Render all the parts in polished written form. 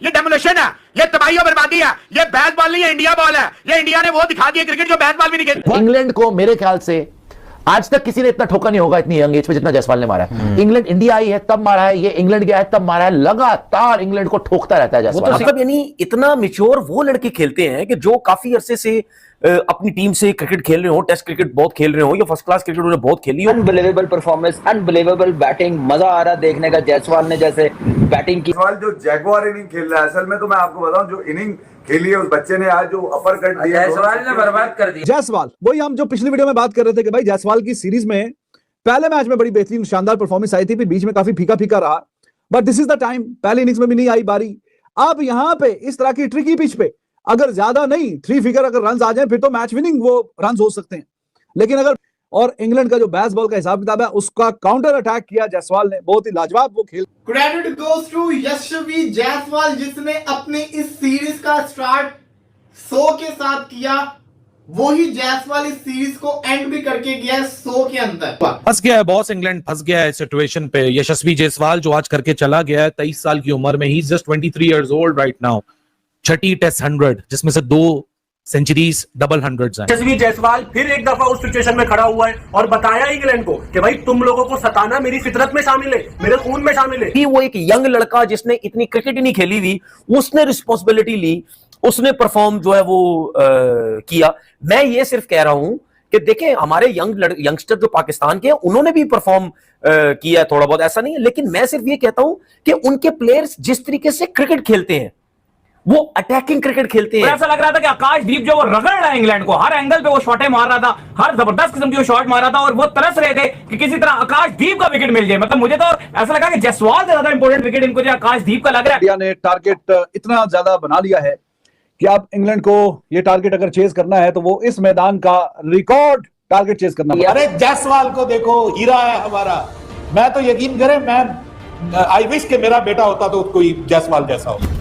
ये डेमोलेशन है, ये तबाही और बर्बादी है, ये बैट बॉल नहीं है, इंडिया बॉल है। ये इंडिया ने वो दिखा दिया क्रिकेट जो बैट बॉल भी नहीं खेलती। इंग्लैंड को मेरे ख्याल से आज तक किसी ने इतना ठोका नहीं होगा इतनी यंग एज पे जितना जायसवाल ने मारा है। इंग्लैंड इंडिया आई है तब मारा है, ये इंग्लैंड गया है तब मारा है, लगातार इंग्लैंड को ठोकता रहता है जायसवाल। वो तो मतलब यानी इतना मैच्योर वो लड़के खेलते हैं कि जो काफी अरसे से अपनी टीम से क्रिकेट खेल रहे हो, टेस्ट क्रिकेट बहुत खेल रहे हो या फर्स्ट क्लास क्रिकेट उन्होंने बहुत खेली हो। अनबिलीवेबल परफॉर्मेंस, अनबिलीवेबल बैटिंग, मजा आ रहा देखने का। जायसवाल ने जैसे बैटिंग की, जायसवाल जो जैगवार इनिंग खेल रहा है, असल में तो मैं आपको बताऊं जो इनिंग खेली है उस बच्चे ने, आज जो अपर कट दिया जायसवाल ने बर्बाद कर दिया। जायसवाल वही हम जो पिछली वीडियो में बात कर रहे थे कि भाई जायसवाल की सीरीज में पहले मैच में बड़ी बेहतरीन शानदार परफॉर्मेंस आई थी, फिर बीच में काफी फीका फीका रहा, but this is the time. पहले इनिंग्स में भी नहीं आई बारी। अब यहां पे इस तरह की ट्रिकी पिच पे अगर ज्यादा नहीं 3 फिगर अगर रन आ जाए फिर तो मैच विनिंग वो रन हो सकते हैं, लेकिन अगर और इंग्लैंड का जो बेसबॉल का हिसाब किताब है उसका काउंटर अटैक किया जायसवाल ने, बहुत ही लाजवाब वो खेल। क्रेडिट गोज टू यशस्वी जायसवाल जिसने अपनी इस सीरीज का स्टार्ट 100 के साथ किया। वही जायसवाल इस सीरीज को एंड भी करके गया 100 के अंदर। फंस गया है बॉस, इंग्लैंड फंस गया है सिचुएशन पे। यशस्वी जायसवाल जो आज करके चला गया है 23 साल की उम्र में, he is just 23 years old right now. Chhathi test 100 जिसमें से 2 सेंचुरीज डबल 100s हैं। यशस्वी जायसवाल फिर एक दफा उस सिचुएशन में खड़ा हुआ है और बताया इंग्लैंड को कि भाई तुम लोगों को सताना मेरी फितरत में शामिल है, मेरे खून में शामिल है। वो एक यंग लड़का जिसने इतनी क्रिकेट ही नहीं खेली हुई, उसने रिस्पॉन्सिबिलिटी ली, उसने परफॉर्म जो है वो किया। मैं ये सिर्फ कह रहा हूं कि देखें हमारे यंगस्टर जो पाकिस्तान के हैं उन्होंने भी परफॉर्म किया है थोड़ा बहुत, ऐसा नहीं है, लेकिन मैं सिर्फ ये कहता हूं कि उनके प्लेयर्स जिस तरीके से क्रिकेट खेलते हैं वो अटैकिंग क्रिकेट खेलते हैं। ऐसा लग रहा था कि आकाशदीप जो वो रगड़ रहा है इंग्लैंड को, हर एंगल पे वो शॉटें मार रहा था, हर जबरदस्त किस्म की वो शॉट मार रहा था और वो तरस रहे थे कि किसी तरह आकाशदीप का विकेट मिल जाए। मतलब मुझे तो ऐसा लगा कि जायसवाल से ज्यादा इंपॉर्टेंट विकेट इनको जो आकाशदीप का लग रहा है। इंडिया ने टारगेट इतना ज्यादा बना लिया है कि अब इंग्लैंड को ये टारगेट अगर चेज करना है तो वो इस मैदान का रिकॉर्ड टारगेट चेज करना है। अरे जायसवाल को देखो, हीरा है हमारा। मैं तो यकीन करें, मैं आई विश कि मेरा बेटा होता तो कोई जायसवाल जैसा हो।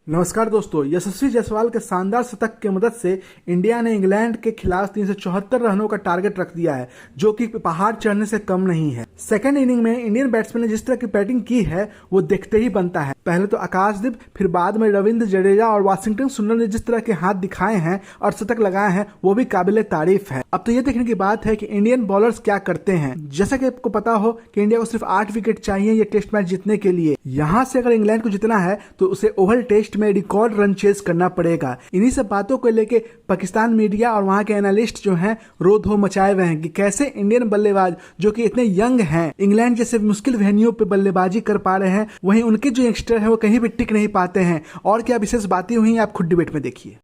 नमस्कार दोस्तों, यशस्वी जायसवाल के शानदार शतक की मदद से इंडिया ने इंग्लैंड के खिलाफ 374 रनों का टारगेट रख दिया है, जो कि पहाड़ चढ़ने से कम नहीं है। सेकेंड इनिंग में इंडियन बैट्समैन ने जिस तरह की बैटिंग की है वो देखते ही बनता है। पहले तो आकाशदीप, फिर बाद में रविंद्र जडेजा और वाशिंगटन सुंदर ने जिस तरह के हाथ दिखाए हैं और शतक लगाए हैं वो भी काबिले तारीफ है। अब तो ये देखने की बात है कि इंडियन बॉलर्स क्या करते हैं। जैसा कि आपको पता हो कि इंडिया को सिर्फ 8 विकेट चाहिए ये टेस्ट मैच जीतने के लिए। यहाँ से अगर इंग्लैंड को जीतना है तो उसे ओवल टेस्ट में रिकॉर्ड रन चेज करना पड़ेगा। इन्हीं सब बातों को लेके पाकिस्तान मीडिया और वहां के एनालिस्ट जो हैं रो धो मचाए हुए हैं कि कैसे इंडियन बल्लेबाज जो कि इतने यंग हैं इंग्लैंड जैसे मुश्किल वेन्यू पे बल्लेबाजी कर पा रहे हैं, वहीं उनके जो यंगस्टर हैं वो कहीं भी टिक नहीं पाते हैं। और क्या विशेष बातें हुई आप खुद डिबेट में देखिए।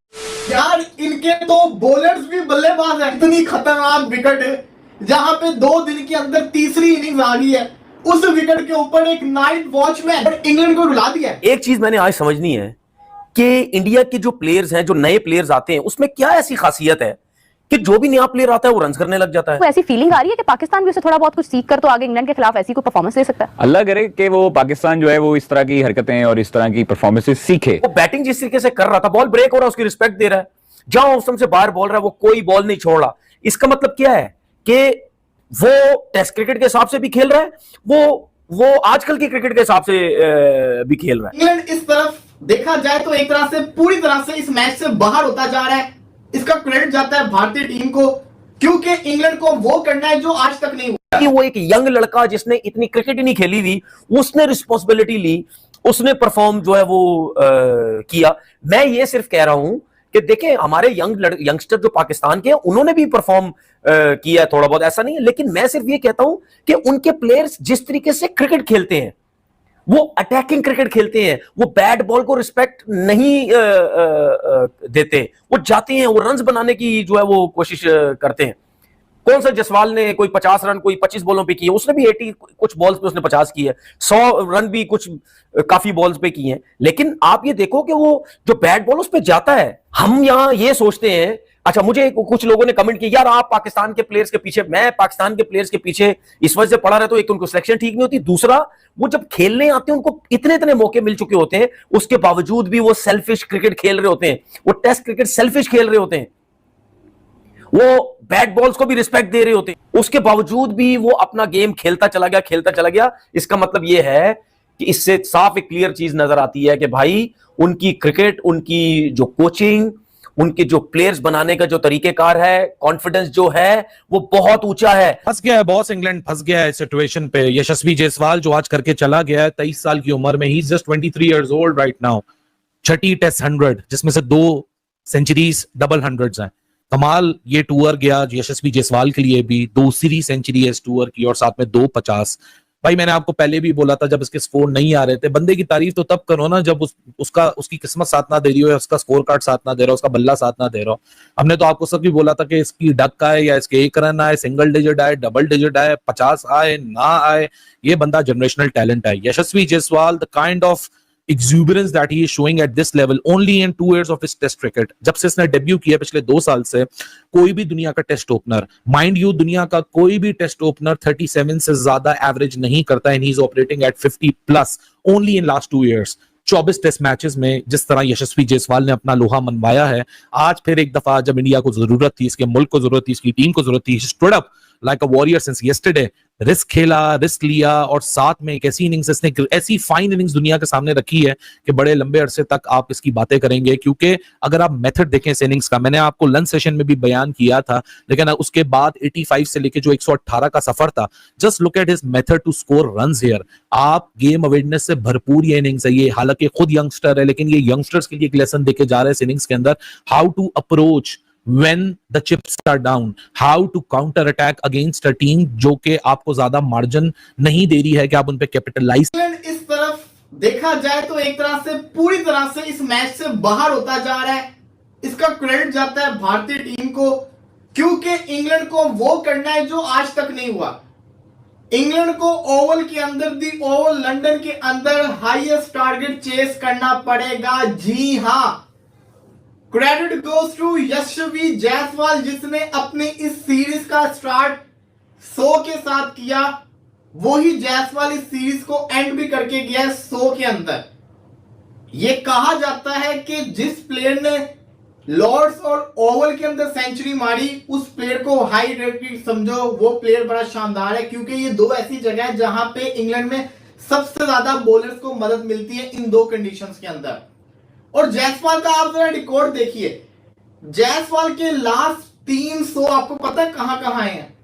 यार इनके तो बॉलर्स भी बल्लेबाज हैं। इतनी खतरनाक विकेट है जहां पे 2 दिन के अंदर तीसरी इनिंग्स आ गई है। उस विकेट के ऊपर एक नाइट वॉचमैन इंग्लैंड को रुला दिया। एक चीज मैंने आज समझनी है कि इंडिया के जो प्लेयर्स हैं, जो नए प्लेयर्स आते हैं, उसमें क्या ऐसी खासियत है कि जो भी नया प्लेयर आता है वो रन करने लग जाता है। ऐसी फीलिंग आ रही है कि पाकिस्तान भी उसे थोड़ा बहुत कुछ सीख कर तो आगे इंग्लैंड के खिलाफ ऐसी कोई परफॉर्मेंस ले सकता है। अल्लाह करे कि वो पाकिस्तान जो है वो इस तरह की हरकतें और इस तरह की परफॉर्मेंसेस सीखे। वो बैटिंग जिस तरीके से कर रहा था, बॉल ब्रेक हो रहा है, उसकी रिस्पेक्ट दे रहा है, जहां ऑफ स्टंप से बाहर बॉल रहा है वो कोई बॉल नहीं छोड़ रहा। इसका मतलब क्या है कि वो टेस्ट क्रिकेट के हिसाब से भी खेल रहा है, वो आजकल के क्रिकेट के हिसाब से भी खेल रहा है। इंग्लैंड इस तरफ देखा जाए तो एक तरह से पूरी तरह से इस मैच से बाहर होता जा रहा है। इसका क्रेडिट जाता है भारतीय टीम को, क्योंकि इंग्लैंड को वो करना है जो आज तक नहीं हुआ। कि वो एक यंग लड़का जिसने इतनी क्रिकेट ही नहीं खेली हुई, उसने रिस्पॉन्सिबिलिटी ली, उसने परफॉर्म जो है वो किया। मैं ये सिर्फ कह रहा हूं कि देखें हमारे यंगस्टर जो पाकिस्तान के हैं उन्होंने भी परफॉर्म किया है थोड़ा बहुत, ऐसा नहीं है, लेकिन मैं सिर्फ ये कहता हूं कि उनके प्लेयर्स जिस तरीके से क्रिकेट खेलते हैं वो अटैकिंग क्रिकेट खेलते हैं, वो बैट बॉल को रिस्पेक्ट नहीं देते, वो जाते हैं, वो रन्स बनाने की जो है वो कोशिश करते हैं। कौन सा जायसवाल ने कोई 50 रन कोई 25 बॉलों पे किए, उसने भी 80 कुछ बॉल्स पे उसने 50 किए, 100 रन भी कुछ काफी बॉल्स पे किए हैं। लेकिन आप ये देखो कि वो जो बैट बॉल उस पे जाता है, हम यहां ये सोचते हैं। अच्छा, मुझे कुछ लोगों ने कमेंट किया, यार आप पाकिस्तान के प्लेयर्स के पीछे, मैं पाकिस्तान के प्लेयर्स के पीछे इस वजह से पड़ा रहता हूं, एक तो उनको सिलेक्शन ठीक नहीं होती, दूसरा वो जब खेलने आते हैं उनको इतने इतने मौके मिल चुके होते हैं, उसके बावजूद भी वो सेल्फिश क्रिकेट खेल रहे होते हैं, वो टेस्ट क्रिकेट सेल्फिश खेल रहे होते हैं। वो बैट बॉल्स को भी रिस्पेक्ट दे रहे होते, उसके बावजूद भी वो अपना गेम खेलता चला गया। इसका मतलब ये है कि इससे साफ एक क्लियर चीज नजर आती है कि भाई उनकी क्रिकेट, उनकी जो कोचिंग, उनके जो प्लेयर्स बनाने का जो तरीकेकार है, कॉन्फिडेंस जो है वो बहुत ऊंचा है। फंस गया है बॉस, इंग्लैंड फंस गया है सिचुएशन पे। यशस्वी जायसवाल जो आज करके चला गया है 23 साल की उम्र में, he is just 23 years old right now. Chhathi test 100 जिसमें से 2 सेंचुरीज डबल 100s हैं। कमाल ये टूर गया यशस्वी जायसवाल के लिए भी, दूसरी सेंचुरी है इस टूर की और साथ में 2 50। भाई मैंने आपको पहले भी बोला था जब इसके स्कोर नहीं आ रहे थे, बंदे की तारीफ तो तब करो ना जब उसकी किस्मत साथ ना दे रही हो, या उसका स्कोर कार्ड साथ ना दे रहा हो, उसका बल्ला साथ ना दे रहा हो। हमने तो आपको सब भी बोला था कि इसकी डक आए या इसके 1 रन आए, सिंगल डिजिट आए, डबल डिजिट आए, 50 आए ना आए, ये बंदा जनरेशनल टैलेंट है। Yashasvi Jaiswal, the kind of exuberance that he is showing at this level only in 2 years of his test cricket, जब से इसने डेब्यू किया पिछले 2 साल से, कोई भी दुनिया का टेस्ट ओपनर, माइंड यू दुनिया का कोई भी टेस्ट ओपनर 37 से ज्यादा एवरेज नहीं करता, and he is operating at 50+ only in last 2 years। 24 test matches में जिस तरह यशस्वी जायसवाल ने अपना लोहा मनवाया है, आज फिर एक दफा जब इंडिया को जरूरत थी, इसके मुल्क को जरूरत थी, इसकी टीम को जरूरत थी, stood up like a warrior since yesterday. Risk खेला, रिस्क लिया, और साथ में एक ऐसी इनिंग्स, इसने ऐसी फाइन इनिंग्स दुनिया के सामने रखी है कि बड़े लंबे अरसे तक आप इसकी बातें करेंगे। क्योंकि अगर आप मेथड देखें इस इनिंग्स का, मैंने आपको लंच सेशन में भी बयान किया था, लेकिन उसके बाद 85 से लेके जो 118 का सफर था, just look at his method to score runs here. आप गेम अवेयरनेस से भरपूर ये इनिंग्स है। ये हालांकि खुद यंगस्टर है, लेकिन ये यंगस्टर्स के लिए एक लेसन देके जा रहे हैं इस इनिंग्स के अंदर, how to approach when the chips are down, how to counter attack against a team जो कि आपको ज्यादा मार्जिन नहीं दे रही है कि आप उन पे कैपिटलाइज। इस तरफ देखा जाए तो एक तरह से पूरी तरह से इस मैच से बाहर होता जा रहा है। इसका क्रेडिट जाता है भारतीय टीम को, क्योंकि इंग्लैंड को वो करना है जो आज तक नहीं हुआ। इंग्लैंड को ओवल के अंदर, दी ओवल लंदन के अंदर हाईएस्ट टारगेट चेस करना पड़ेगा। जी हां, क्रेडिट गोज टू यशस्वी जायसवाल, जिसने अपने इस सीरीज का स्टार्ट 100 के साथ किया। वही जायसवाल इस सीरीज को एंड भी करके गया 100 के अंदर। यह कहा जाता है कि जिस प्लेयर ने लॉर्ड्स और ओवल के अंदर सेंचुरी मारी, उस प्लेयर को हाई रेटेड समझो, वो प्लेयर बड़ा शानदार है। क्योंकि ये 2 ऐसी जगह है जहां पे इंग्लैंड में सबसे ज्यादा बॉलर्स को मदद मिलती है इन 2 कंडीशंस के अंदर। और जायसवाल का आप जरा रिकॉर्ड देखिए, जायसवाल के लास्ट 3 100 आपको पता है कहां कहां आए हैं।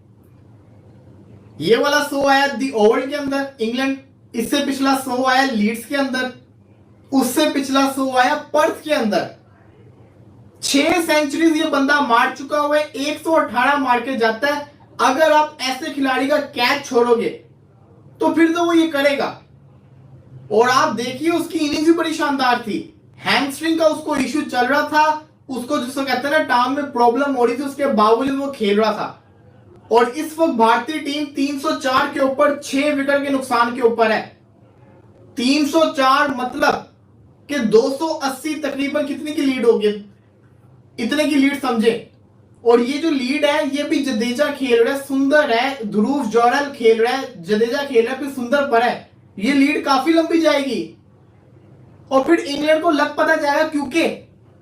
ये वाला 100 आया दी ओवल के अंदर इंग्लैंड, इससे पिछला 100 आया लीड्स के अंदर, उससे पिछला 100 आया पर्थ के अंदर। 6 सेंचुरीज ये बंदा मार चुका हुआ है, 118 मार के जाता है। अगर आप ऐसे खिलाड़ी का कैच छोड़ोगे तो फिर तो वो ये करेगा। और आप देखिए उसकी इनिंग्स भी बड़ी शानदार थी। हैमस्ट्रिंग का उसको इश्यू चल रहा था, उसको जिसको कहते हैं ना टांग में प्रॉब्लम हो रही थी, उसके बावजूद वो खेल रहा था। और इस वक्त भारतीय टीम 304 के ऊपर 6 विकेट के नुकसान के ऊपर है। 304 मतलब कि 280 तकरीबन कितने की लीड होगी, इतने की लीड समझे। और ये जो लीड है ये भी जडेजा खेल रहा है, सुंदर है, ध्रुव जोरल खेल रहा है, जडेजा खेल रहा है, फिर सुंदर पर है। ये लीड काफी लंबी जाएगी और फिर इंग्लैंड को लग पता जाएगा। क्योंकि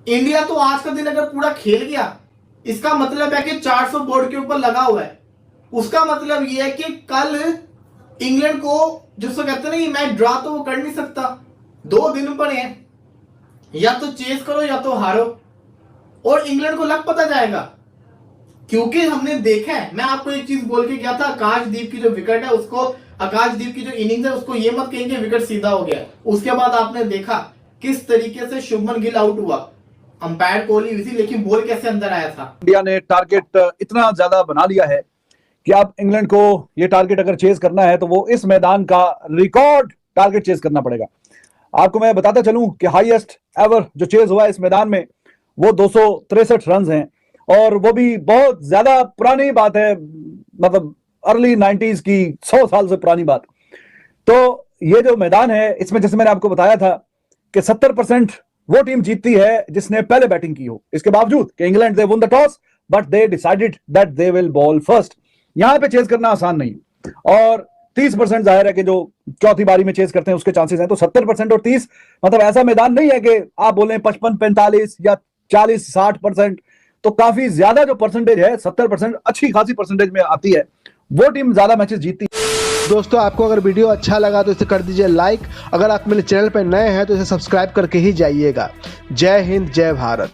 इंडिया तो आज का दिन अगर पूरा खेल गया, इसका मतलब है कि 400 बोर्ड के ऊपर लगा हुआ है। उसका मतलब यह है कि कल इंग्लैंड को जिसको कहते हैं ना ये मैच ड्रा तो वो कर नहीं सकता। 2 दिन पड़े हैं, या तो चेस करो या तो हारो। और इंग्लैंड को लग पता जाएगा, क्योंकि हमने देखा है। मैं आपको एक चीज बोल के गया था, आकाशदीप की जो विकेट है उसको, आकाशदीप की जो इनिंग्स है उसको ये मत कहेंगे विकेट सीधा हो गया। उसके बाद आपने देखा किस तरीके से शुभमन गिल आउट हुआ, अंपायर कोहली हुई थी, लेकिन बॉल कैसे अंदर आया था। इंडिया ने टारगेट इतना ज्यादा बना लिया है कि अब इंग्लैंड को ये टारगेट अगर चेज करना है तो वो इस मैदान का रिकॉर्ड टारगेट चेज करना पड़ेगा। आपको मैं बताता चलूं कि हाईएस्ट एवर जो चेज हुआ है इस मैदान में वो 263 रन हैं, और वो भी बहुत ज्यादा पुरानी बात है, मतलब अर्ली 90s की 100 साल से पुरानी बात। तो ये जो मैदान है इसमें जैसे मैंने आपको बताया था कि 70% वो टीम जीतती है जिसने पहले बैटिंग की हो। इसके बावजूद कि England they one the toss but they decided that they will ball first. यहां पे चेज करना आसान नहीं, और 30% जाहिर है कि जो चौथी बारी में चेज करते हैं उसके चांसेस हैं। तो 70% और 30 मतलब ऐसा मैदान नहीं है कि आप बोलें 55-45 या 40-60%। तो काफी ज्यादा जो परसेंटेज है 70%, अच्छी खासी परसेंटेज में आती है, वो टीम ज्यादा मैचेस जीतती है। दोस्तों आपको अगर वीडियो अच्छा लगा तो इसे कर दीजिए लाइक। अगर आप मेरे चैनल पर नए हैं तो इसे सब्सक्राइब करके ही जाइएगा। जय हिंद, जय भारत।